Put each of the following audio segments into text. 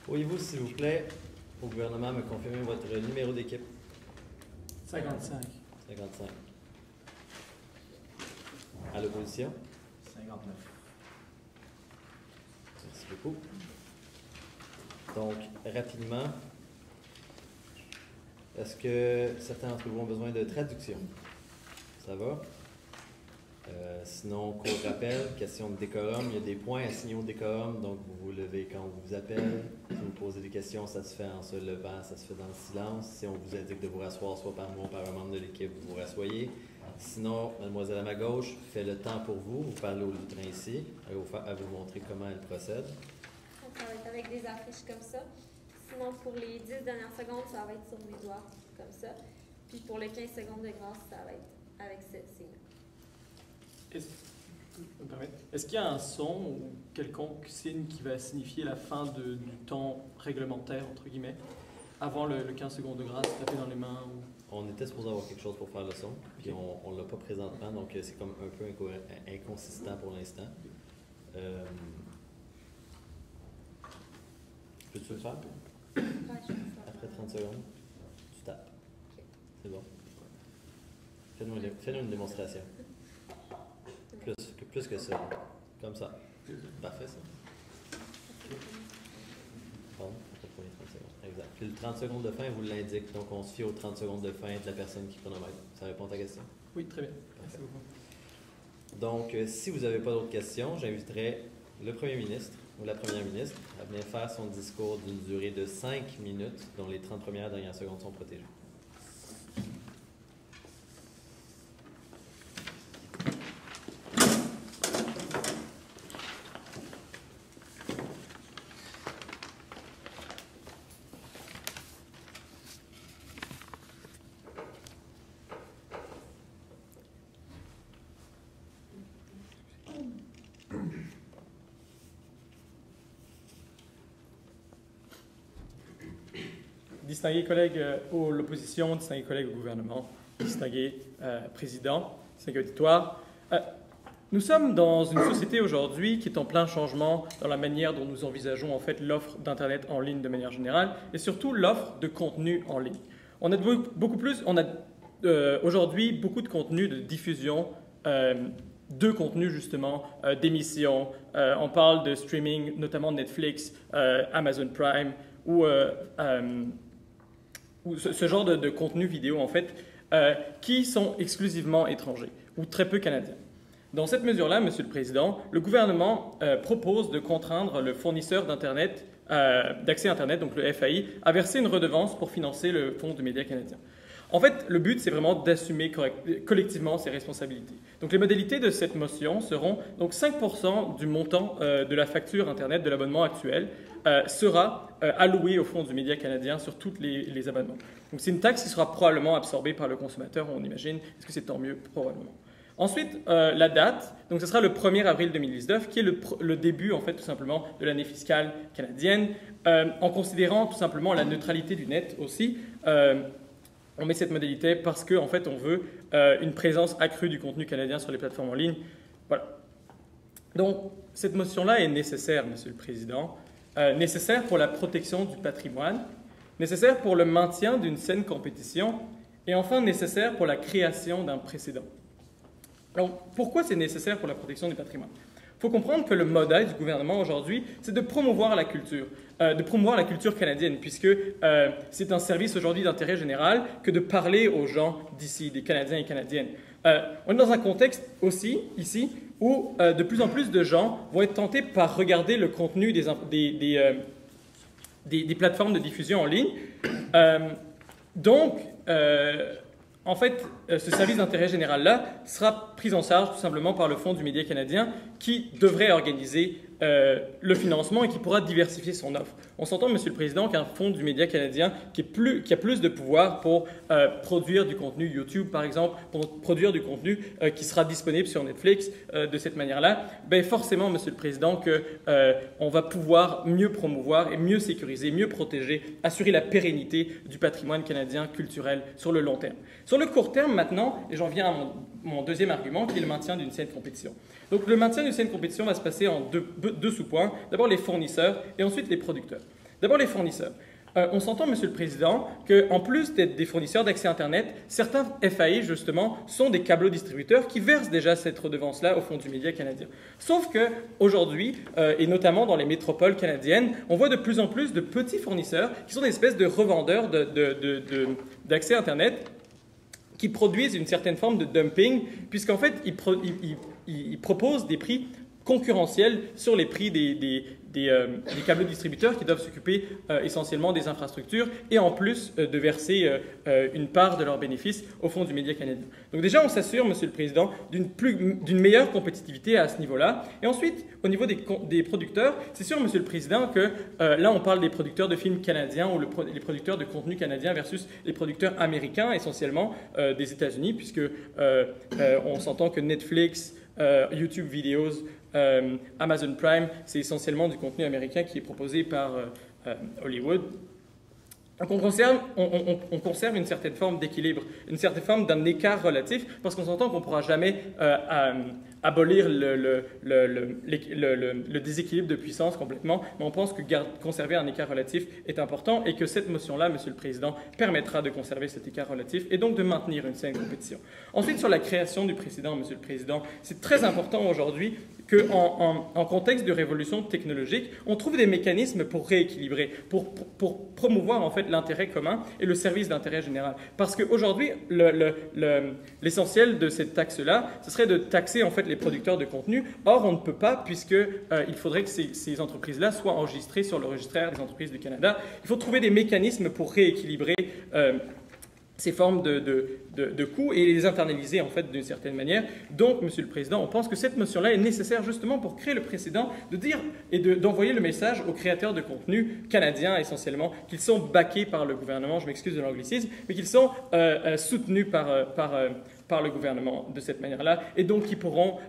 Pourriez-vous, s'il vous plaît, au gouvernement, me confirmer votre numéro d'équipe? 55. 55. À l'opposition? 59. Merci beaucoup. Donc, rapidement, est-ce que certains d'entre vous ont besoin de traduction? Ça va? Sinon, court rappel, question de décorum. Il y a des points assignés au décorum, donc vous vous levez quand on vous appelle. Si vous posez des questions, ça se fait en se levant, ça se fait dans le silence. Si on vous indique de vous rasseoir, soit par moi ou par un membre de l'équipe, vous vous rassoyez. Sinon, mademoiselle à ma gauche fait le temps pour vous. Vous parlez au lutrin ici. Elle va vous montrer comment elle procède. Ça va être avec des affiches comme ça. Sinon, pour les 10 dernières secondes, ça va être sur mes doigts, comme ça. Puis pour les 15 secondes de grâce, ça va être avec ce signe. Est-ce qu'il y a un son ou quelconque signe qui va signifier la fin du temps réglementaire, entre guillemets, avant le 15 secondes de grâce, taper dans les mains ou... On était supposé avoir quelque chose pour faire le son, puis on ne l'a pas présentement, donc c'est comme un peu inconsistant pour l'instant. Peux-tu le faire? Ouais, je vais faire. Après 30 secondes, tu tapes. C'est bon. Fais-nous une démonstration. Plus que ça. Comme ça. Parfait, ça. Bon, après 30 secondes. Exact. Puis le 30 secondes de fin, vous l'indique. Donc, on se fie aux 30 secondes de fin de la personne qui chronomètre. Ça répond à ta question? Oui, très bien. Merci beaucoup. Donc, si vous n'avez pas d'autres questions, j'inviterai le Premier ministre ou la Première ministre à venir faire son discours d'une durée de 5 minutes, dont les 30 premières dernières secondes sont protégées. Distingués collègues de l'opposition, distingués collègues au gouvernement, distingués président, distingués auditoire. Nous sommes dans une société aujourd'hui qui est en plein changement dans la manière dont nous envisageons en fait l'offre d'Internet en ligne de manière générale et surtout l'offre de contenu en ligne. On a aujourd'hui beaucoup de contenu de diffusion de contenu justement, d'émissions. On parle de streaming, notamment Netflix, Amazon Prime ou ce genre de contenu vidéo en fait, qui sont exclusivement étrangers ou très peu canadiens. Dans cette mesure-là, Monsieur le Président, le gouvernement propose de contraindre le fournisseur d'Internet, d'accès Internet, donc le FAI, à verser une redevance pour financer le Fonds de médias canadiens. En fait, le but, c'est vraiment d'assumer collectivement ses responsabilités. Donc, les modalités de cette motion seront donc 5% du montant de la facture Internet de l'abonnement actuel sera alloué au Fonds du média canadien sur tous les abonnements. Donc, c'est une taxe qui sera probablement absorbée par le consommateur, on imagine. Est-ce que c'est tant mieux? Probablement. Ensuite, la date, donc ce sera le 1er avril 2019, qui est le début, en fait, tout simplement, de l'année fiscale canadienne, en considérant tout simplement la neutralité du net aussi. On met cette modalité parce qu'en fait, on veut une présence accrue du contenu canadien sur les plateformes en ligne. Voilà. Donc, cette motion-là est nécessaire, Monsieur le Président, nécessaire pour la protection du patrimoine, nécessaire pour le maintien d'une saine compétition et enfin nécessaire pour la création d'un précédent. Alors, pourquoi c'est nécessaire pour la protection du patrimoine? Il faut comprendre que le modèle du gouvernement aujourd'hui, c'est de promouvoir la culture canadienne, puisque c'est un service aujourd'hui d'intérêt général que de parler aux gens d'ici, des Canadiens et Canadiennes. On est dans un contexte aussi, ici, où de plus en plus de gens vont être tentés par regarder le contenu des plateformes de diffusion en ligne. En fait, ce service d'intérêt général-là sera pris en charge tout simplement par le Fonds du média canadien qui devrait organiser le financement et qui pourra diversifier son offre. On s'entend, Monsieur le Président, qu'un Fonds du média canadien qui a plus de pouvoir pour produire du contenu YouTube, par exemple, pour produire du contenu qui sera disponible sur Netflix de cette manière-là, ben forcément, Monsieur le Président, qu'on va pouvoir mieux promouvoir et mieux sécuriser, mieux protéger, assurer la pérennité du patrimoine canadien culturel sur le long terme. Sur le court terme, maintenant, et j'en viens à mon deuxième argument, qui est le maintien d'une saine compétition. Donc, le maintien d'une saine compétition va se passer en deux sous-points. D'abord, les fournisseurs et ensuite les producteurs. D'abord, les fournisseurs. On s'entend, Monsieur le Président, qu'en plus d'être des fournisseurs d'accès Internet, certains FAI, justement, sont des câblo-distributeurs qui versent déjà cette redevance-là au Fonds du média canadien. Sauf qu'aujourd'hui, et notamment dans les métropoles canadiennes, on voit de plus en plus de petits fournisseurs qui sont des espèces de revendeurs d'accès Internet qui produisent une certaine forme de dumping, puisqu'en fait, ils proposent des prix concurrentiels sur les prix des câbles distributeurs qui doivent s'occuper essentiellement des infrastructures et en plus de verser une part de leurs bénéfices au Fonds du média canadien. Donc déjà, on s'assure, Monsieur le Président, d'une meilleure compétitivité à ce niveau-là. Et ensuite, au niveau des producteurs, c'est sûr, Monsieur le Président, que là, on parle des producteurs de films canadiens ou les producteurs de contenu canadien versus les producteurs américains, essentiellement des États-Unis, puisque on s'entend que Netflix, YouTube Videos, Amazon Prime, c'est essentiellement du contenu américain qui est proposé par Hollywood. Donc on conserve une certaine forme d'équilibre, une certaine forme d'un écart relatif, parce qu'on s'entend qu'on ne pourra jamais abolir le déséquilibre de puissance complètement, mais on pense que conserver un écart relatif est important et que cette motion-là, Monsieur le Président, permettra de conserver cet écart relatif et donc de maintenir une saine compétition. Ensuite, sur la création du précédent, Monsieur le Président, c'est très important aujourd'hui qu'en contexte de révolution technologique, on trouve des mécanismes pour rééquilibrer, pour promouvoir en fait l'intérêt commun et le service d'intérêt général. Parce qu'aujourd'hui, l'essentiel de cette taxe-là, ce serait de taxer en fait les producteurs de contenu. Or, on ne peut pas puisqu'il faudrait que ces entreprises-là soient enregistrées sur le registraire des entreprises du Canada. Il faut trouver des mécanismes pour rééquilibrer ces formes de coûts et les internaliser en fait d'une certaine manière. Donc, Monsieur le Président, on pense que cette motion-là est nécessaire justement pour créer le précédent de dire et d'envoyer le message aux créateurs de contenu canadiens essentiellement qu'ils sont backés par le gouvernement, je m'excuse de l'anglicisme, mais qu'ils sont soutenus par le gouvernement de cette manière-là et donc qui pourront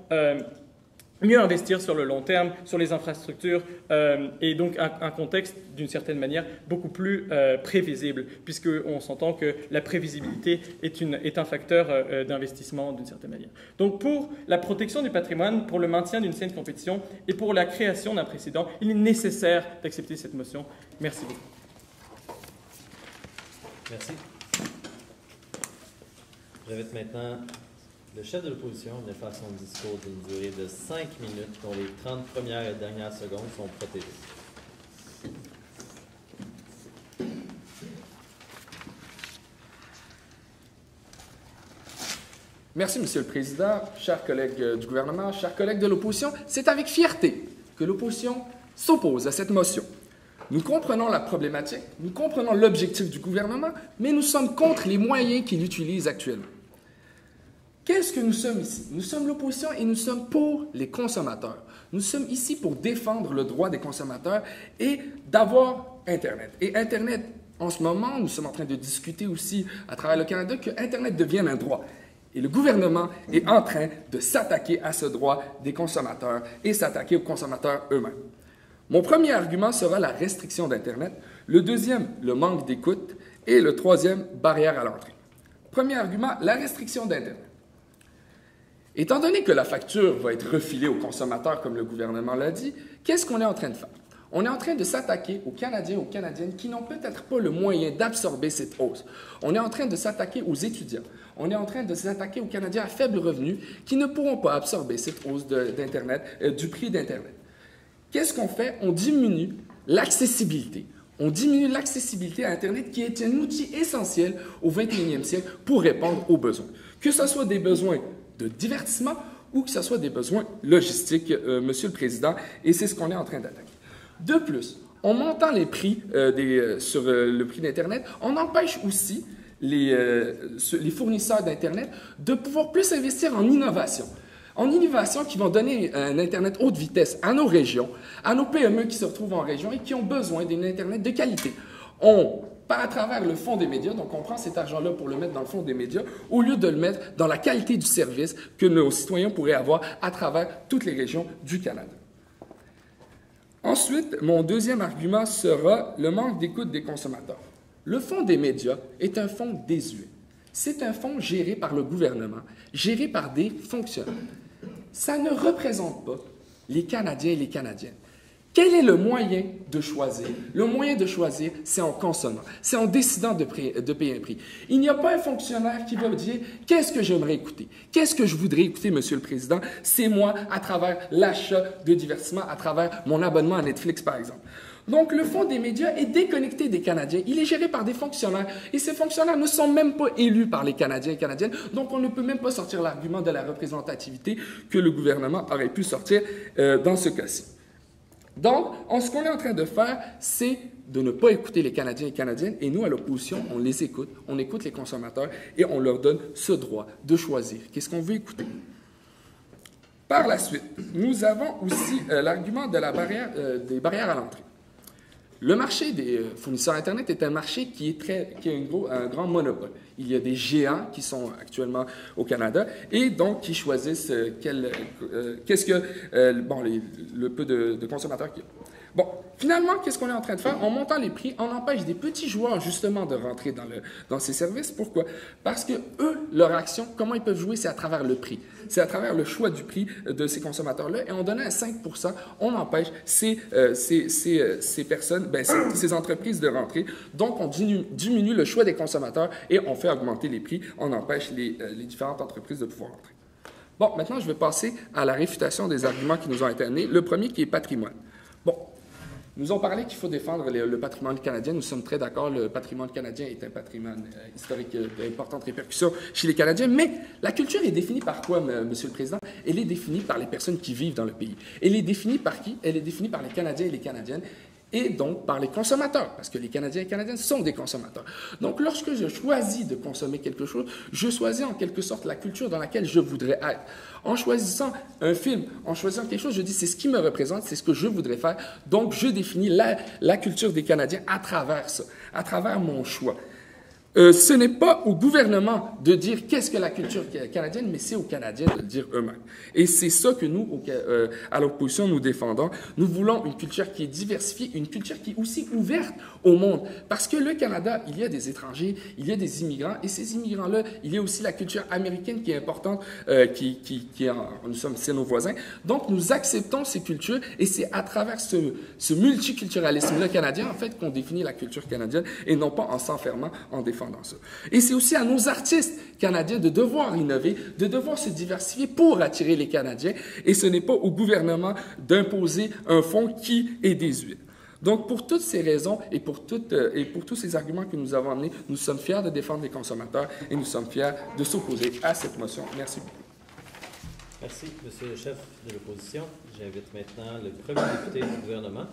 mieux investir sur le long terme, sur les infrastructures et donc un contexte d'une certaine manière beaucoup plus prévisible puisqu'on s'entend que la prévisibilité est un facteur d'investissement d'une certaine manière. Donc pour la protection du patrimoine, pour le maintien d'une saine compétition et pour la création d'un précédent, il est nécessaire d'accepter cette motion. Merci beaucoup. Merci. J'invite maintenant le chef de l'opposition de faire son discours d'une durée de 5 minutes, dont les 30 premières et dernières secondes sont protégées. Merci, Monsieur le Président, chers collègues du gouvernement, chers collègues de l'opposition. C'est avec fierté que l'opposition s'oppose à cette motion. Nous comprenons la problématique, nous comprenons l'objectif du gouvernement, mais nous sommes contre les moyens qu'il utilise actuellement. Qu'est-ce que nous sommes ici? Nous sommes l'opposition et nous sommes pour les consommateurs. Nous sommes ici pour défendre le droit des consommateurs et d'avoir Internet. Et Internet, en ce moment, nous sommes en train de discuter aussi à travers le Canada que Internet devienne un droit. Et le gouvernement est en train de s'attaquer à ce droit des consommateurs et s'attaquer aux consommateurs eux-mêmes. Mon premier argument sera la restriction d'Internet, le deuxième, le manque d'écoute et le troisième, barrière à l'entrée. Premier argument, la restriction d'Internet. Étant donné que la facture va être refilée aux consommateurs, comme le gouvernement l'a dit, qu'est-ce qu'on est en train de faire? On est en train de s'attaquer aux Canadiens et aux Canadiennes qui n'ont peut-être pas le moyen d'absorber cette hausse. On est en train de s'attaquer aux étudiants. On est en train de s'attaquer aux Canadiens à faible revenu qui ne pourront pas absorber cette hausse d'Internet, du prix d'Internet. Qu'est-ce qu'on fait? On diminue l'accessibilité. On diminue l'accessibilité à Internet qui est un outil essentiel au 21e siècle pour répondre aux besoins. Que ce soit des besoins de divertissement ou que ce soit des besoins logistiques, Monsieur le Président, et c'est ce qu'on est en train d'attaquer. De plus, en montant les prix sur le prix d'Internet, on empêche aussi les fournisseurs d'Internet de pouvoir plus investir en innovation. En innovation qui vont donner un Internet haute vitesse à nos régions, à nos PME qui se retrouvent en région et qui ont besoin d'un Internet de qualité. Pas à travers le fonds des médias, donc on prend cet argent-là pour le mettre dans le fonds des médias, au lieu de le mettre dans la qualité du service que nos citoyens pourraient avoir à travers toutes les régions du Canada. Ensuite, mon deuxième argument sera le manque d'écoute des consommateurs. Le fonds des médias est un fonds désuet. C'est un fonds géré par le gouvernement, géré par des fonctionnaires. Ça ne représente pas les Canadiens et les Canadiennes. Quel est le moyen de choisir? Le moyen de choisir, c'est en consommant, c'est en décidant de payer un prix. Il n'y a pas un fonctionnaire qui va dire « Qu'est-ce que j'aimerais écouter? Qu'est-ce que je voudrais écouter, Monsieur le Président? » C'est moi, à travers l'achat de divertissement, à travers mon abonnement à Netflix, par exemple. Donc, le Fonds des médias est déconnecté des Canadiens. Il est géré par des fonctionnaires. Et ces fonctionnaires ne sont même pas élus par les Canadiens et Canadiennes. Donc, on ne peut même pas sortir l'argument de la représentativité que le gouvernement aurait pu sortir dans ce cas-ci. Donc, ce qu'on est en train de faire, c'est de ne pas écouter les Canadiens et Canadiennes. Et nous, à l'opposition, on les écoute. On écoute les consommateurs et on leur donne ce droit de choisir. Qu'est-ce qu'on veut écouter? Par la suite, nous avons aussi l'argument de des barrières à l'entrée. Le marché des fournisseurs Internet est un marché qui a un grand monopole. Il y a des géants qui sont actuellement au Canada et donc qui choisissent le peu de consommateurs qu'il y a. Bon, finalement, qu'est-ce qu'on est en train de faire? En montant les prix, on empêche des petits joueurs, justement, de rentrer dans ces services. Pourquoi? Parce que eux, leur action, comment ils peuvent jouer, c'est à travers le prix. C'est à travers le choix du prix de ces consommateurs-là. Et en donnant à 5 %, on empêche ces personnes, ces entreprises de rentrer. Donc, on diminue le choix des consommateurs et on fait augmenter les prix. On empêche les différentes entreprises de pouvoir rentrer. Bon, maintenant, je vais passer à la réfutation des arguments qui nous ont été amenés. Le premier qui est patrimoine. Bon. Nous ont parlé qu'il faut défendre le patrimoine canadien. Nous sommes très d'accord. Le patrimoine canadien est un patrimoine historique d'importantes répercussions chez les Canadiens. Mais la culture est définie par quoi, Monsieur le Président? Elle est définie par les personnes qui vivent dans le pays. Elle est définie par qui? Elle est définie par les Canadiens et les Canadiennes. Et donc par les consommateurs, parce que les Canadiens et Canadiennes sont des consommateurs. Donc, lorsque je choisis de consommer quelque chose, je choisis en quelque sorte la culture dans laquelle je voudrais être. En choisissant un film, en choisissant quelque chose, je dis c'est ce qui me représente, c'est ce que je voudrais faire. Donc, je définis la culture des Canadiens à travers ça, à travers mon choix. Ce n'est pas au gouvernement de dire qu'est-ce que la culture canadienne, mais c'est aux Canadiens de le dire eux-mêmes. Et c'est ça que nous, à l'opposition, nous défendons. Nous voulons une culture qui est diversifiée, une culture qui est aussi ouverte au monde. Parce que le Canada, il y a des étrangers, il y a des immigrants, et ces immigrants-là, il y a aussi la culture américaine qui est importante, c'est nos voisins. Donc, nous acceptons ces cultures, et c'est à travers ce multiculturalisme-là canadien, en fait, qu'on définit la culture canadienne, et non pas en s'enfermant, en défendant ça. Et c'est aussi à nos artistes canadiens de devoir innover, de devoir se diversifier pour attirer les Canadiens, et ce n'est pas au gouvernement d'imposer un fonds qui est désuet. Donc, pour toutes ces raisons et pour tous ces arguments que nous avons amenés, nous sommes fiers de défendre les consommateurs et nous sommes fiers de s'opposer à cette motion. Merci beaucoup. Merci, Monsieur le chef de l'opposition. J'invite maintenant le premier député du gouvernement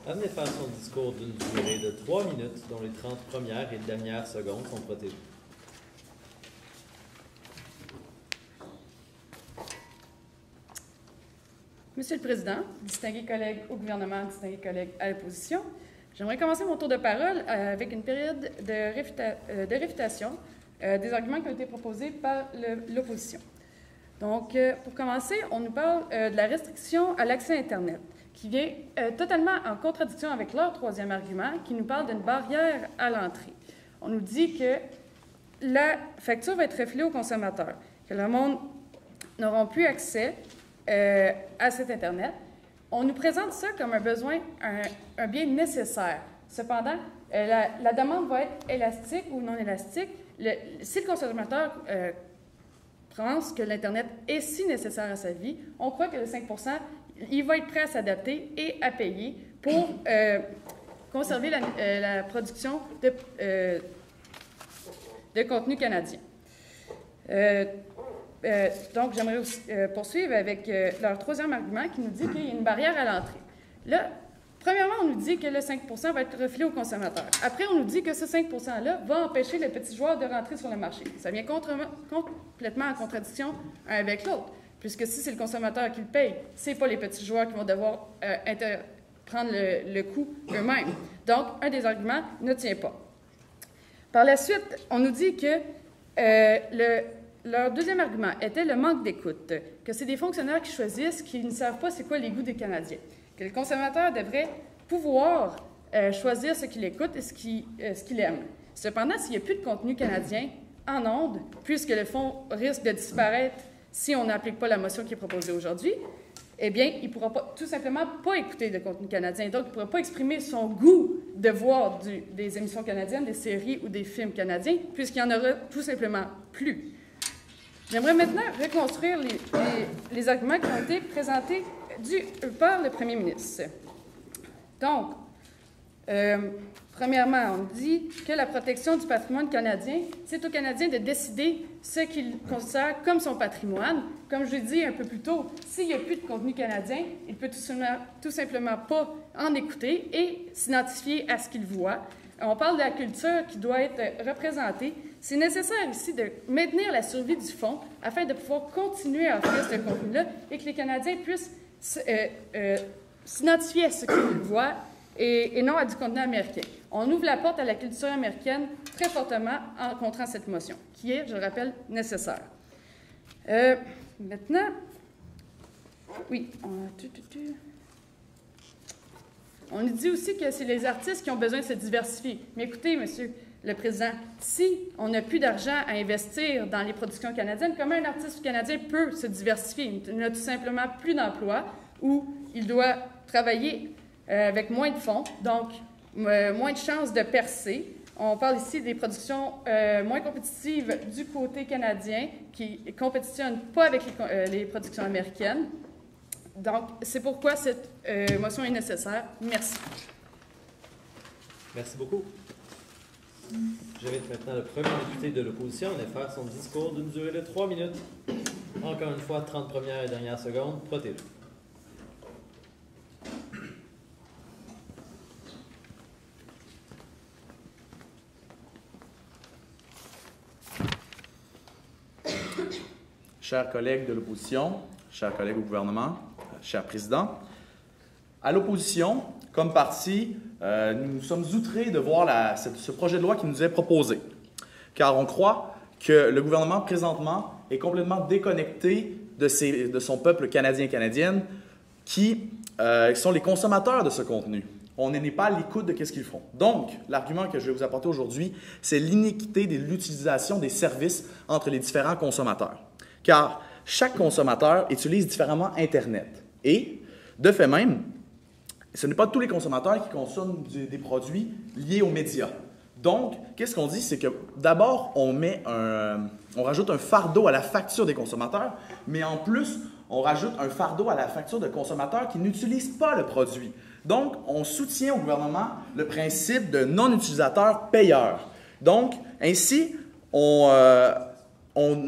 à venir faire son discours d'une durée de 3 minutes, dont les 30 premières et dernières secondes sont protégées. Monsieur le Président, distingués collègues au gouvernement, distingués collègues à l'opposition, j'aimerais commencer mon tour de parole avec une période de réfutation des arguments qui ont été proposés par l'opposition. Donc, pour commencer, on nous parle de la restriction à l'accès à Internet, qui vient totalement en contradiction avec leur troisième argument, qui nous parle d'une barrière à l'entrée. On nous dit que la facture va être refilée aux consommateurs, que le monde n'aura plus accès à cet Internet. On nous présente ça comme un besoin, un bien nécessaire. Cependant, la demande va être élastique ou non élastique. Si le consommateur pense que l'Internet est si nécessaire à sa vie, on croit que le 5 % il va être prêt à s'adapter et à payer pour conserver la production de contenu canadien. Donc, j'aimerais aussi poursuivre avec leur troisième argument qui nous dit qu'il y a une barrière à l'entrée. Là, premièrement, on nous dit que le 5 % va être refilé aux consommateurs. Après, on nous dit que ce 5 %-là va empêcher les petits joueurs de rentrer sur le marché. Ça vient complètement en contradiction avec l'autre. Puisque si c'est le consommateur qui le paye, ce n'est pas les petits joueurs qui vont devoir prendre le coût eux-mêmes. Donc, un des arguments ne tient pas. Par la suite, on nous dit que leur deuxième argument était le manque d'écoute, que c'est des fonctionnaires qui choisissent, qui ne savent pas c'est quoi les goûts des Canadiens, que le consommateur devrait pouvoir choisir ce qu'il écoute et ce qu'il aime. Cependant, s'il n'y a plus de contenu canadien en ondes, puisque le fonds risque de disparaître si on n'applique pas la motion qui est proposée aujourd'hui, eh bien, il ne pourra tout simplement pas écouter de contenu canadien. Donc, il ne pourra pas exprimer son goût de voir des émissions canadiennes, des séries ou des films canadiens, puisqu'il n'y en aura tout simplement plus. J'aimerais maintenant reconstruire les arguments qui ont été présentés par le premier ministre. Donc, premièrement, on dit que la protection du patrimoine canadien, c'est aux Canadiens de décider ce qu'ils considèrent comme son patrimoine. Comme je l'ai dit un peu plus tôt, s'il n'y a plus de contenu canadien, il ne peut tout simplement pas en écouter et s'identifier à ce qu'il voit. On parle de la culture qui doit être représentée. C'est nécessaire ici de maintenir la survie du fonds afin de pouvoir continuer à offrir ce contenu-là et que les Canadiens puissent s'identifier à ce qu'ils voient et non à du contenu américain. On ouvre la porte à la culture américaine très fortement en contrant cette motion, qui est, je le rappelle, nécessaire. Maintenant, oui, on nous dit aussi que c'est les artistes qui ont besoin de se diversifier. Mais écoutez, Monsieur le Président, si on n'a plus d'argent à investir dans les productions canadiennes, comment un artiste canadien peut se diversifier? Il n'a tout simplement plus d'emploi ou il doit travailler avec moins de fonds, donc moins de chances de percer. On parle ici des productions moins compétitives du côté canadien qui ne compétitionnent pas avec les productions américaines. Donc, c'est pourquoi cette motion est nécessaire. Merci. Merci beaucoup. J'invite maintenant le premier député de l'opposition à faire son discours d'une durée de 3 minutes. Encore une fois, 30 premières et dernières secondes. Protégez. Chers collègues de l'opposition, chers collègues au gouvernement, cher président, à l'opposition, comme parti, nous sommes outrés de voir ce projet de loi qui nous est proposé, car on croit que le gouvernement, présentement, est complètement déconnecté de son peuple canadien et canadienne, qui sont les consommateurs de ce contenu. On n'est pas à l'écoute de ce qu'ils font. Donc, l'argument que je vais vous apporter aujourd'hui, c'est l'iniquité de l'utilisation des services entre les différents consommateurs. Car chaque consommateur utilise différemment Internet. Et, de fait même, ce n'est pas tous les consommateurs qui consomment des produits liés aux médias. Donc, qu'est-ce qu'on dit? C'est que d'abord, on rajoute un fardeau à la facture des consommateurs, mais en plus, on rajoute un fardeau à la facture de consommateurs qui n'utilisent pas le produit. Donc, on soutient au gouvernement le principe de non-utilisateur-payeur. Donc, ainsi, on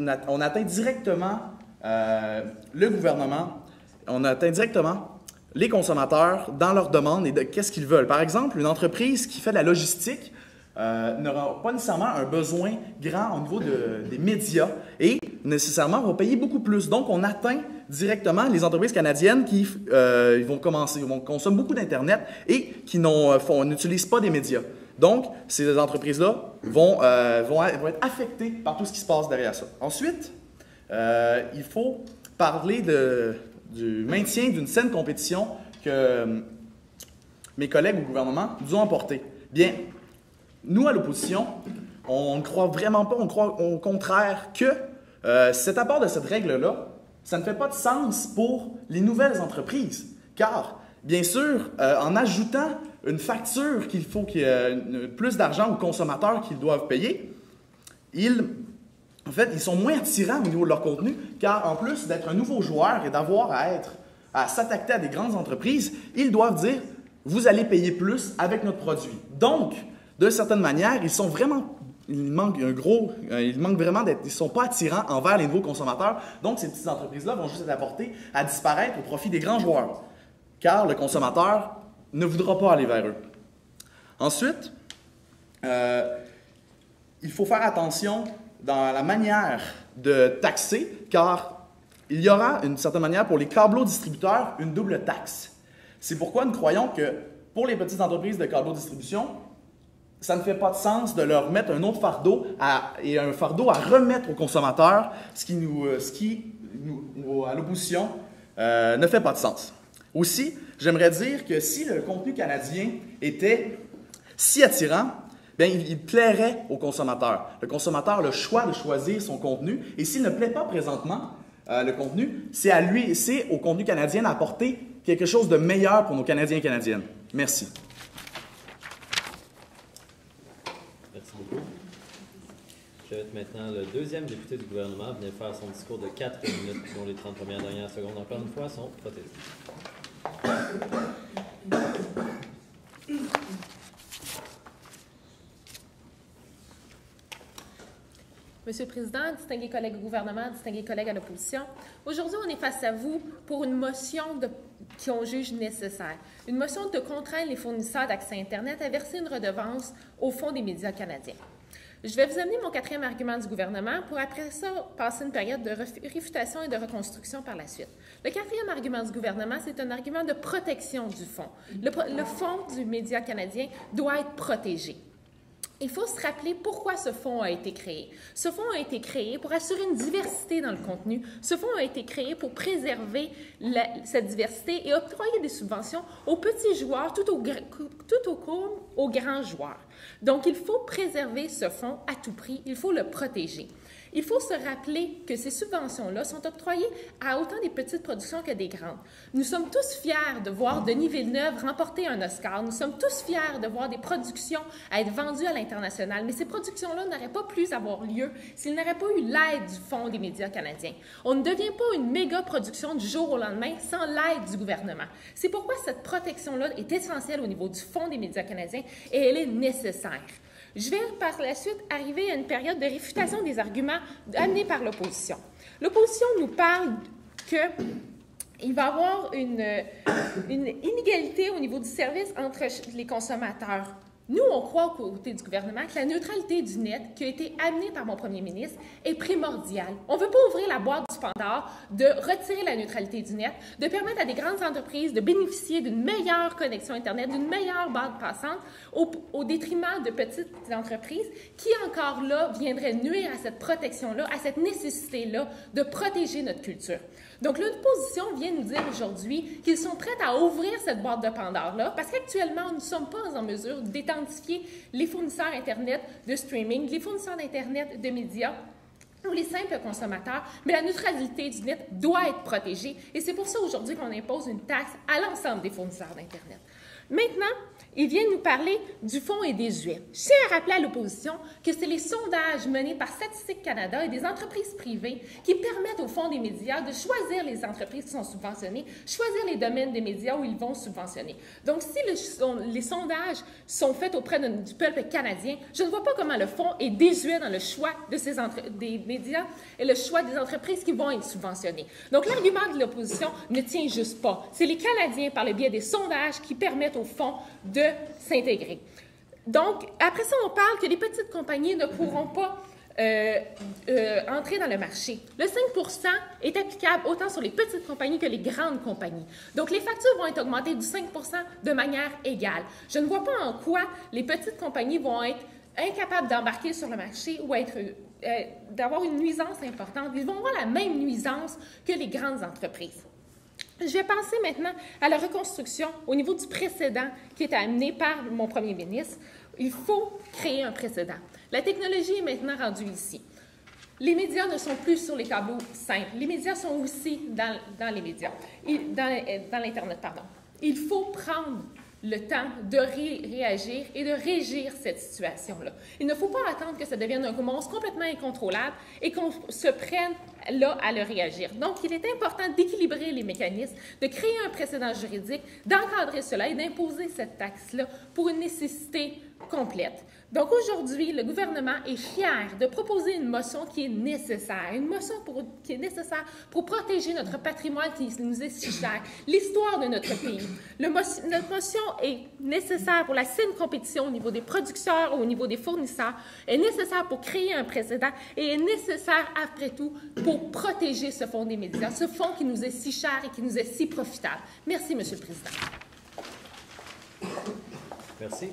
atteint directement le gouvernement, on atteint directement les consommateurs dans leurs demandes et de qu'est-ce qu'ils veulent. Par exemple, une entreprise qui fait de la logistique n'aura pas nécessairement un besoin grand au niveau des médias et nécessairement va payer beaucoup plus. Donc, on atteint directement les entreprises canadiennes qui consomment beaucoup d'Internet et qui n'utilisent pas des médias. Donc, ces entreprises-là vont être affectées par tout ce qui se passe derrière ça. Ensuite, il faut parler du maintien d'une saine compétition que mes collègues au gouvernement nous ont apporté. Bien, nous, à l'opposition, on ne croit vraiment pas, on croit au contraire que cet apport de cette règle-là, ça ne fait pas de sens pour les nouvelles entreprises. Car, bien sûr, en ajoutant une facture qu'il faut qu'il y ait plus d'argent aux consommateurs qu'ils doivent payer, ils sont moins attirants au niveau de leur contenu, car en plus d'être un nouveau joueur et d'avoir à s'attaquer à des grandes entreprises, ils doivent dire « vous allez payer plus avec notre produit ». Donc, de certaine manière, ils manquent vraiment ils ne sont pas attirants envers les nouveaux consommateurs. Donc, ces petites entreprises-là vont juste être apportées à disparaître au profit des grands joueurs, car le consommateur ne voudra pas aller vers eux. Ensuite, il faut faire attention dans la manière de taxer, car il y aura, d'une certaine manière, pour les câbleaux-distributeurs, une double taxe. C'est pourquoi nous croyons que pour les petites entreprises de câbleaux-distribution, ça ne fait pas de sens de leur mettre un autre fardeau et un fardeau à remettre aux consommateurs, ce qui à l'opposition, ne fait pas de sens. Aussi, j'aimerais dire que si le contenu canadien était si attirant, bien, il plairait au consommateur. Le consommateur a le choix de choisir son contenu et s'il ne plaît pas présentement, le contenu, c'est à lui, c'est au contenu canadien d'apporter quelque chose de meilleur pour nos Canadiens et Canadiennes. Merci. Merci beaucoup. Je vais être maintenant le deuxième député du gouvernement venir faire son discours de 4 minutes, dont les 30 premières dernières secondes, encore une fois, sont protégées. Monsieur le Président, distingués collègues au gouvernement, distingués collègues à l'opposition, aujourd'hui, on est face à vous pour une motion qu'on juge nécessaire. Une motion de contraindre les fournisseurs d'accès Internet à verser une redevance au Fonds des médias canadiens. Je vais vous amener mon 4e argument du gouvernement pour après ça passer une période de réfutation et de reconstruction par la suite. Le 4e argument du gouvernement, c'est un argument de protection du fonds. Le fonds du média canadien doit être protégé. Il faut se rappeler pourquoi ce fonds a été créé. Ce fonds a été créé pour assurer une diversité dans le contenu. Ce fonds a été créé pour préserver cette diversité et octroyer des subventions aux petits joueurs tout au cours aux grands joueurs. Donc, il faut préserver ce fonds à tout prix. Il faut le protéger. Il faut se rappeler que ces subventions-là sont octroyées à autant des petites productions que des grandes. Nous sommes tous fiers de voir Denis Villeneuve remporter un Oscar. Nous sommes tous fiers de voir des productions être vendues à l'international. Mais ces productions-là n'auraient pas pu avoir lieu s'il n'aurait pas eu l'aide du Fonds des médias canadiens. On ne devient pas une méga production du jour au lendemain sans l'aide du gouvernement. C'est pourquoi cette protection-là est essentielle au niveau du Fonds des médias canadiens et elle est nécessaire. Je vais par la suite arriver à une période de réfutation des arguments amenés par l'opposition. L'opposition nous parle qu'il va y avoir une inégalité au niveau du service entre les consommateurs. Nous, on croit aux côtés du gouvernement que la neutralité du net qui a été amenée par mon premier ministre est primordiale. On ne veut pas ouvrir la boîte du Pandore, de retirer la neutralité du net, de permettre à des grandes entreprises de bénéficier d'une meilleure connexion Internet, d'une meilleure bande passante, au détriment de petites entreprises qui, encore là, viendraient nuire à cette protection-là, à cette nécessité-là de protéger notre culture. Donc, l'opposition vient nous dire aujourd'hui qu'ils sont prêts à ouvrir cette boîte de Pandore-là parce qu'actuellement, nous ne sommes pas en mesure d'identifier les fournisseurs Internet de streaming, les fournisseurs d'Internet de médias ou les simples consommateurs, mais la neutralité du net doit être protégée et c'est pour ça aujourd'hui qu'on impose une taxe à l'ensemble des fournisseurs d'Internet. Maintenant, il vient nous parler du fonds est désuet. Je tiens à rappeler à l'opposition que c'est les sondages menés par Statistique Canada et des entreprises privées qui permettent au Fonds des médias de choisir les entreprises qui sont subventionnées, choisir les domaines des médias où ils vont subventionner. Donc, si les sondages sont faits auprès du peuple canadien, je ne vois pas comment le fonds est désuet dans le choix des médias et le choix des entreprises qui vont être subventionnées. Donc, l'argument de l'opposition ne tient juste pas. C'est les Canadiens, par le biais des sondages, qui permettent au fonds de s'intégrer. Donc, après ça, on parle que les petites compagnies ne pourront pas entrer dans le marché. Le 5 % est applicable autant sur les petites compagnies que les grandes compagnies. Donc, les factures vont être augmentées du 5 % de manière égale. Je ne vois pas en quoi les petites compagnies vont être incapables d'embarquer sur le marché ou d'avoir une nuisance importante. Ils vont avoir la même nuisance que les grandes entreprises. Je vais passer maintenant à la reconstruction au niveau du précédent qui est amené par mon premier ministre. Il faut créer un précédent. La technologie est maintenant rendue ici. Les médias ne sont plus sur les tableaux simples. Les médias sont aussi dans les médias, dans l'Internet, pardon. Il faut prendre le temps de réagir et de régir cette situation-là. Il ne faut pas attendre que ça devienne un monstre complètement incontrôlable et qu'on se prenne là à le réagir. Donc, il est important d'équilibrer les mécanismes, de créer un précédent juridique, d'encadrer cela et d'imposer cette taxe-là pour une nécessité complète. Donc, aujourd'hui, le gouvernement est fier de proposer une motion qui est nécessaire, une motion qui est nécessaire pour protéger notre patrimoine qui nous est si cher, l'histoire de notre pays. Notre motion est nécessaire pour la saine compétition au niveau des producteurs, au niveau des fournisseurs, est nécessaire pour créer un précédent et est nécessaire, après tout, pour protéger ce fonds des médias, ce fonds qui nous est si cher et qui nous est si profitable. Merci, Monsieur le Président. Merci.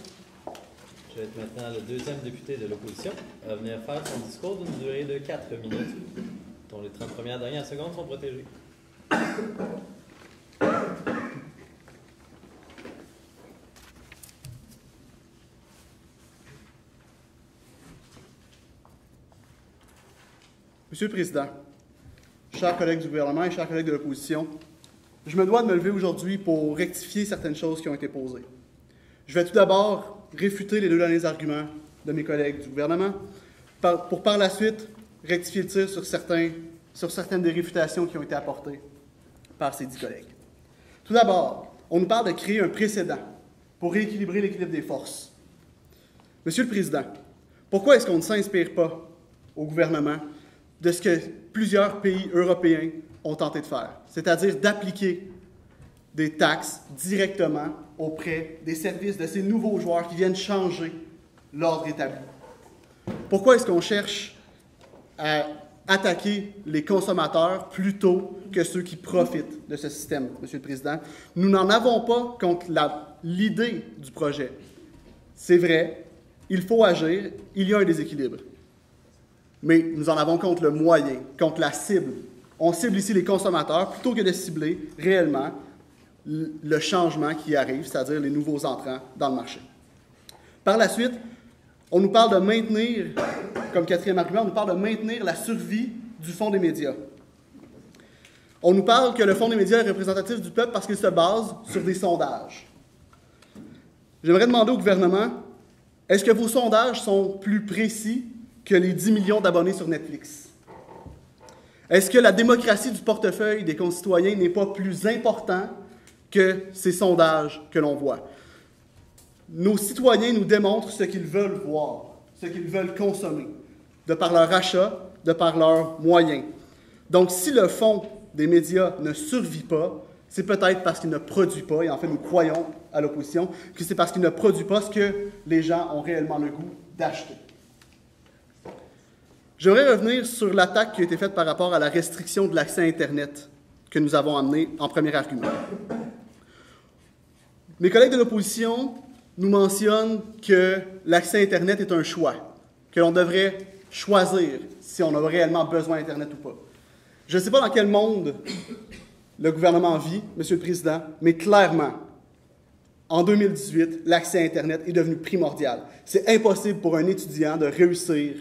Je vais être maintenant le deuxième député de l'opposition à venir faire son discours d'une durée de 4 minutes, dont les 30 premières dernières secondes sont protégées. Monsieur le Président, chers collègues du gouvernement et chers collègues de l'opposition, je me dois de me lever aujourd'hui pour rectifier certaines choses qui ont été posées. Je vais tout d'abord réfuter les deux derniers arguments de mes collègues du gouvernement, pour par la suite rectifier le tir sur certaines des réfutations qui ont été apportées par ces 10 collègues. Tout d'abord, on nous parle de créer un précédent pour rééquilibrer l'équilibre des forces. Monsieur le Président, pourquoi est-ce qu'on ne s'inspire pas au gouvernement de ce que plusieurs pays européens ont tenté de faire, c'est-à-dire d'appliquer des taxes directement auprès des services de ces nouveaux joueurs qui viennent changer l'ordre établi? Pourquoi est-ce qu'on cherche à attaquer les consommateurs plutôt que ceux qui profitent de ce système, Monsieur le Président? Nous n'en avons pas contre l'idée du projet. C'est vrai, il faut agir, il y a un déséquilibre. Mais nous en avons contre le moyen, contre la cible. On cible ici les consommateurs plutôt que de cibler réellement le changement qui arrive, c'est-à-dire les nouveaux entrants dans le marché. Par la suite, on nous parle de maintenir, comme quatrième argument, on nous parle de maintenir la survie du Fonds des médias. On nous parle que le Fonds des médias est représentatif du peuple parce qu'il se base sur des sondages. J'aimerais demander au gouvernement, est-ce que vos sondages sont plus précis que les 10 millions d'abonnés sur Netflix? Est-ce que la démocratie du portefeuille des concitoyens n'est pas plus importante que ces sondages que l'on voit? Nos citoyens nous démontrent ce qu'ils veulent voir, ce qu'ils veulent consommer, de par leur achat, de par leurs moyens. Donc, si le fonds des médias ne survit pas, c'est peut-être parce qu'il ne produit pas, et en fait, nous croyons à l'opposition que c'est parce qu'il ne produit pas ce que les gens ont réellement le goût d'acheter. J'aimerais revenir sur l'attaque qui a été faite par rapport à la restriction de l'accès à Internet que nous avons amenée en premier argument. Mes collègues de l'opposition nous mentionnent que l'accès à Internet est un choix, que l'on devrait choisir si on a réellement besoin d'Internet ou pas. Je ne sais pas dans quel monde le gouvernement vit, Monsieur le Président, mais clairement, en 2018, l'accès à Internet est devenu primordial. C'est impossible pour un étudiant de réussir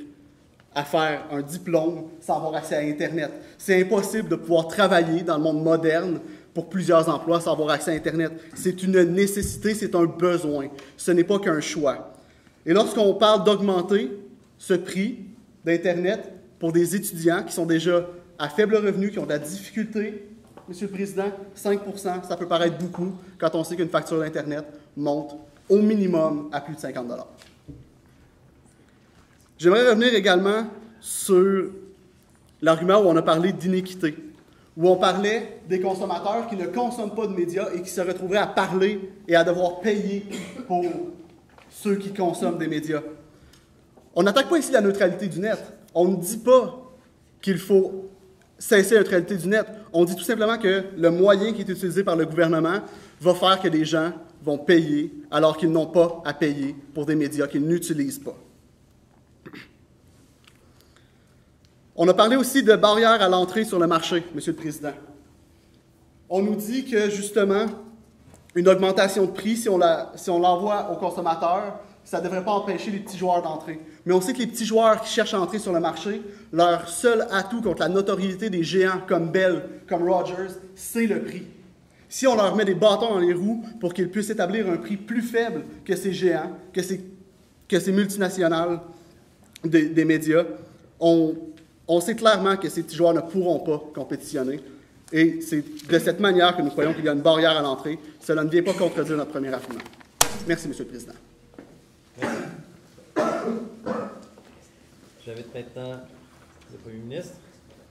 à faire un diplôme sans avoir accès à Internet. C'est impossible de pouvoir travailler dans le monde moderne pour plusieurs emplois sans avoir accès à Internet. C'est une nécessité, c'est un besoin. Ce n'est pas qu'un choix. Et lorsqu'on parle d'augmenter ce prix d'Internet pour des étudiants qui sont déjà à faible revenu, qui ont de la difficulté, Monsieur le Président, 5 %, ça peut paraître beaucoup quand on sait qu'une facture d'Internet monte au minimum à plus de 50 $. J'aimerais revenir également sur l'argument où on a parlé d'inéquité, où on parlait des consommateurs qui ne consomment pas de médias et qui se retrouveraient à parler et à devoir payer pour ceux qui consomment des médias. On n'attaque pas ici la neutralité du net. On ne dit pas qu'il faut cesser la neutralité du net. On dit tout simplement que le moyen qui est utilisé par le gouvernement va faire que les gens vont payer alors qu'ils n'ont pas à payer pour des médias qu'ils n'utilisent pas. On a parlé aussi de barrières à l'entrée sur le marché, Monsieur le Président. On nous dit que, justement, une augmentation de prix, si on l'envoie aux consommateurs, ça ne devrait pas empêcher les petits joueurs d'entrer. Mais on sait que les petits joueurs qui cherchent à entrer sur le marché, leur seul atout contre la notoriété des géants comme Bell, comme Rogers, c'est le prix. Si on leur met des bâtons dans les roues pour qu'ils puissent établir un prix plus faible que ces géants, que ces multinationales des médias, on sait clairement que ces petits joueurs ne pourront pas compétitionner. Et c'est de cette manière que nous croyons qu'il y a une barrière à l'entrée. Cela ne vient pas contredire notre premier argument. Merci, Monsieur le Président. Merci. J'invite maintenant le Premier ministre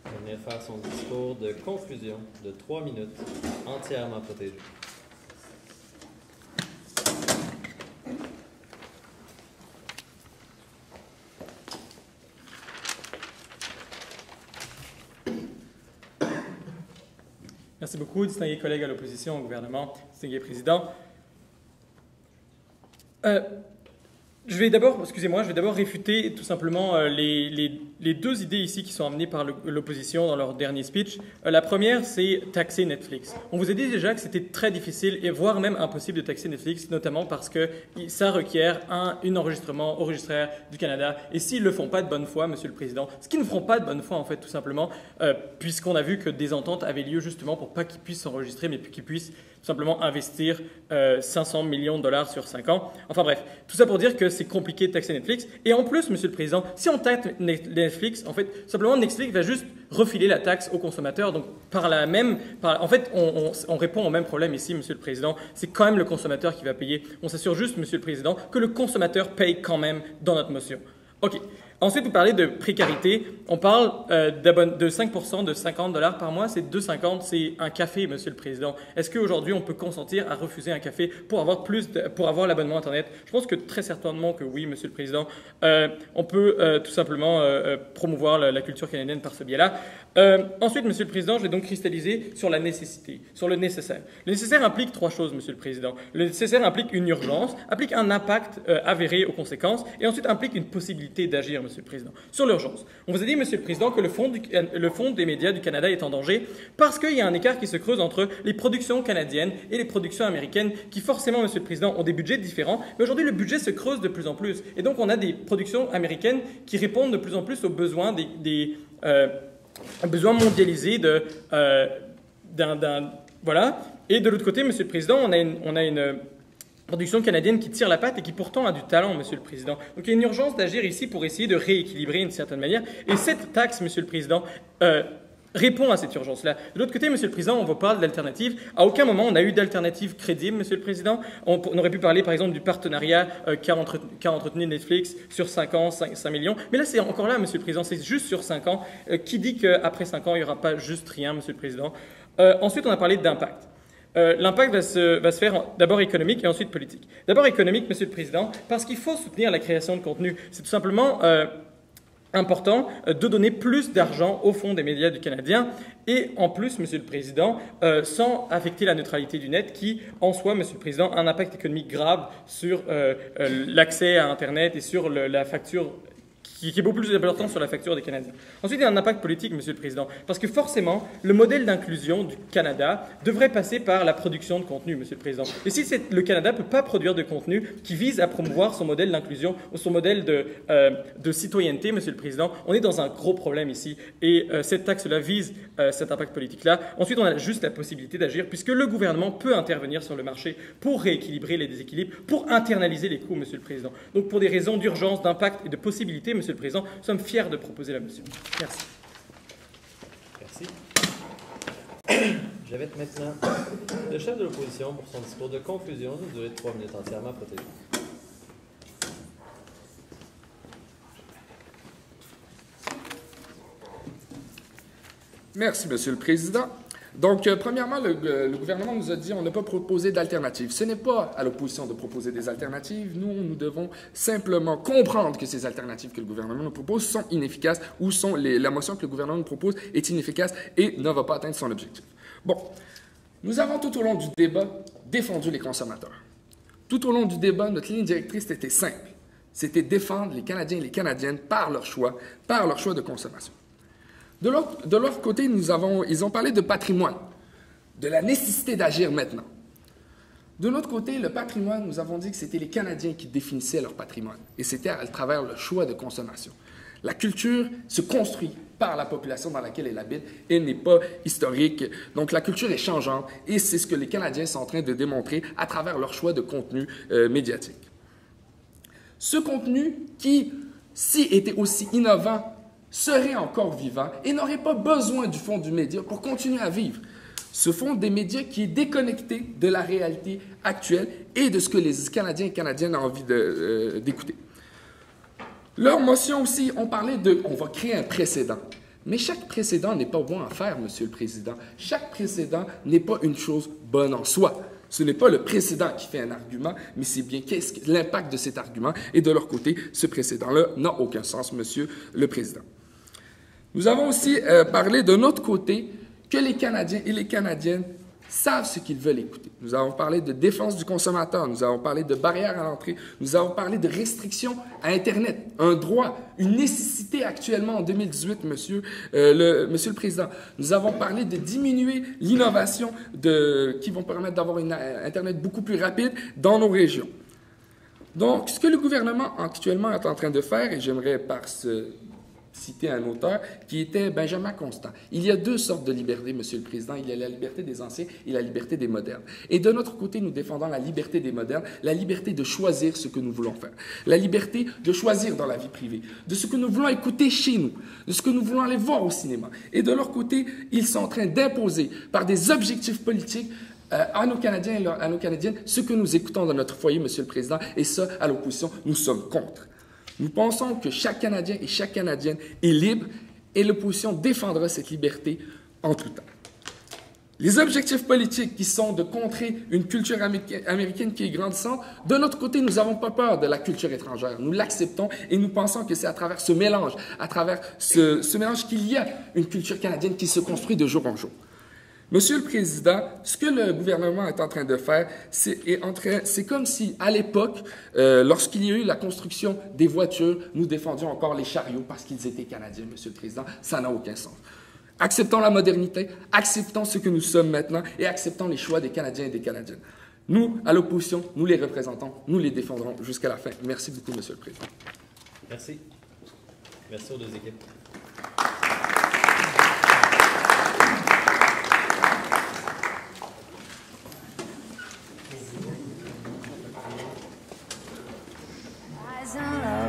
à venir faire son discours de conclusion de 3 minutes, entièrement protégé. Merci beaucoup, distingués collègues à l'opposition, au gouvernement, distingué président. Je vais d'abord réfuter tout simplement les deux idées ici qui sont amenées par l'opposition dans leur dernier speech. La première, c'est taxer Netflix. On vous a dit déjà que c'était très difficile et voire même impossible de taxer Netflix, notamment parce que ça requiert un enregistrement au registraire du Canada. Et s'ils ne le font pas de bonne foi, Monsieur le Président, ce qu'ils ne feront pas de bonne foi en fait tout simplement, puisqu'on a vu que des ententes avaient lieu justement pour pas qu'ils puissent s'enregistrer, mais qu'ils puissent tout simplement investir 500 millions de dollars sur 5 ans. Enfin bref, tout ça pour dire que c'est compliqué de taxer Netflix. Et en plus, Monsieur le Président, si on taxe Netflix, en fait, simplement Netflix va juste refiler la taxe aux consommateurs. Donc en fait, on répond au même problème ici, Monsieur le Président. C'est quand même le consommateur qui va payer. On s'assure juste, Monsieur le Président, que le consommateur paye quand même dans notre motion. OK. Ensuite, vous parlez de précarité. On parle de 5% de 50 $ par mois. C'est 2,50 $, c'est un café, Monsieur le Président. Est-ce qu'aujourd'hui, on peut consentir à refuser un café pour avoir l'abonnement Internet? Je pense que très certainement que oui, Monsieur le Président. On peut tout simplement promouvoir la culture canadienne par ce biais-là. Ensuite, Monsieur le Président, je vais donc cristalliser sur la nécessité, sur le nécessaire. Le nécessaire implique 3 choses, Monsieur le Président. Le nécessaire implique une urgence, implique un impact avéré aux conséquences, et ensuite implique une possibilité d'agir, Monsieur le Président. Sur l'urgence, on vous a dit, Monsieur le Président, que le fonds des médias du Canada est en danger parce qu'il y a un écart qui se creuse entre les productions canadiennes et les productions américaines qui, forcément, Monsieur le Président, ont des budgets différents. Mais aujourd'hui, le budget se creuse de plus en plus. Et donc, on a des productions américaines qui répondent de plus en plus aux besoins besoin mondialisé voilà. Et de l'autre côté, Monsieur le Président, on a une production canadienne qui tire la patte et qui pourtant a du talent, Monsieur le Président. Donc il y a une urgence d'agir ici pour essayer de rééquilibrer d'une certaine manière. Et cette taxe, Monsieur le Président, répond à cette urgence-là. De l'autre côté, Monsieur le Président, on vous parle d'alternatives. À aucun moment, on a eu d'alternatives crédibles, Monsieur le Président. On aurait pu parler, par exemple, du partenariat qu'a entretenu Netflix sur 5 ans, 5 millions. Mais là, c'est encore là, Monsieur le Président, c'est juste sur 5 ans. Qui dit qu'après 5 ans, il n'y aura pas juste rien, Monsieur le Président? Ensuite, on a parlé d'impact. L'impact va se faire d'abord économique et ensuite politique. D'abord économique, Monsieur le Président, parce qu'il faut soutenir la création de contenu. C'est tout simplement important de donner plus d'argent au Fonds des médias du Canadien et en plus, Monsieur le Président, sans affecter la neutralité du net qui, en soi, Monsieur le Président, a un impact économique grave sur l'accès à Internet et sur la facture qui est beaucoup plus important sur la facture des Canadiens. Ensuite, il y a un impact politique, Monsieur le Président, parce que forcément, le modèle d'inclusion du Canada devrait passer par la production de contenu, Monsieur le Président. Et si le Canada ne peut pas produire de contenu qui vise à promouvoir son modèle d'inclusion ou son modèle de citoyenneté, Monsieur le Président, on est dans un gros problème ici. Et cette taxe-là vise cet impact politique-là. Ensuite, on a juste la possibilité d'agir, puisque le gouvernement peut intervenir sur le marché pour rééquilibrer les déséquilibres, pour internaliser les coûts, Monsieur le Président. Donc, pour des raisons d'urgence, d'impact et de possibilité, Monsieur le Président, nous sommes fiers de proposer la motion. Merci. Merci. J'invite maintenant le chef de l'opposition pour son discours de conclusion d'une durée de 3 minutes entièrement protégée. Merci, Monsieur le Président. Donc, premièrement, le gouvernement nous a dit on n'a pas proposé d'alternatives. Ce n'est pas à l'opposition de proposer des alternatives. Nous devons simplement comprendre que ces alternatives que le gouvernement nous propose sont inefficaces ou la motion que le gouvernement nous propose est inefficace et ne va pas atteindre son objectif. Bon, nous avons tout au long du débat défendu les consommateurs. Tout au long du débat, notre ligne directrice était simple. C'était défendre les Canadiens et les Canadiennes par leur choix de consommation. De leur côté, ils ont parlé de patrimoine, de la nécessité d'agir maintenant. De notre côté, le patrimoine, nous avons dit que c'était les Canadiens qui définissaient leur patrimoine, et c'était à travers le choix de consommation. La culture se construit par la population dans laquelle elle habite, elle n'est pas historique. Donc la culture est changeante, et c'est ce que les Canadiens sont en train de démontrer à travers leur choix de contenu médiatique. Ce contenu qui, s'il était aussi innovant, serait encore vivant et n'aurait pas besoin du fonds du média pour continuer à vivre. Ce fonds des médias qui est déconnecté de la réalité actuelle et de ce que les Canadiens et Canadiennes ont envie d'écouter. Leur motion aussi, on parlait on va créer un précédent. Mais chaque précédent n'est pas bon à faire, Monsieur le Président. Chaque précédent n'est pas une chose bonne en soi. Ce n'est pas le précédent qui fait un argument, mais c'est bien l'impact de cet argument. Et de leur côté, ce précédent-là n'a aucun sens, Monsieur le Président. Nous avons aussi parlé de notre côté que les Canadiens et les Canadiennes savent ce qu'ils veulent écouter. Nous avons parlé de défense du consommateur, nous avons parlé de barrières à l'entrée, nous avons parlé de restrictions à Internet, un droit, une nécessité actuellement en 2018, Monsieur le Président. Nous avons parlé de diminuer l'innovation qui vont permettre d'avoir une Internet beaucoup plus rapide dans nos régions. Donc, ce que le gouvernement actuellement est en train de faire, et j'aimerais citer un auteur qui était Benjamin Constant. Il y a deux sortes de liberté, Monsieur le Président. Il y a la liberté des anciens et la liberté des modernes. Et de notre côté, nous défendons la liberté des modernes, la liberté de choisir ce que nous voulons faire, la liberté de choisir dans la vie privée, de ce que nous voulons écouter chez nous, de ce que nous voulons aller voir au cinéma. Et de leur côté, ils sont en train d'imposer par des objectifs politiques à nos Canadiens et à nos Canadiennes ce que nous écoutons dans notre foyer, Monsieur le Président. Et ça, à l'opposition, nous sommes contre. Nous pensons que chaque Canadien et chaque Canadienne est libre et l'opposition défendra cette liberté en tout temps. Les objectifs politiques qui sont de contrer une culture américaine qui est grandissante, de notre côté, nous n'avons pas peur de la culture étrangère. Nous l'acceptons et nous pensons que c'est à travers ce mélange, qu'il y a une culture canadienne qui se construit de jour en jour. Monsieur le Président, ce que le gouvernement est en train de faire, c'est comme si, à l'époque, lorsqu'il y a eu la construction des voitures, nous défendions encore les chariots parce qu'ils étaient canadiens, Monsieur le Président. Ça n'a aucun sens. Acceptons la modernité, acceptons ce que nous sommes maintenant et acceptons les choix des Canadiens et des Canadiennes. Nous, à l'opposition, nous les représentons, nous les défendrons jusqu'à la fin. Merci beaucoup, Monsieur le Président. Merci. Merci aux deux équipes. Eyes on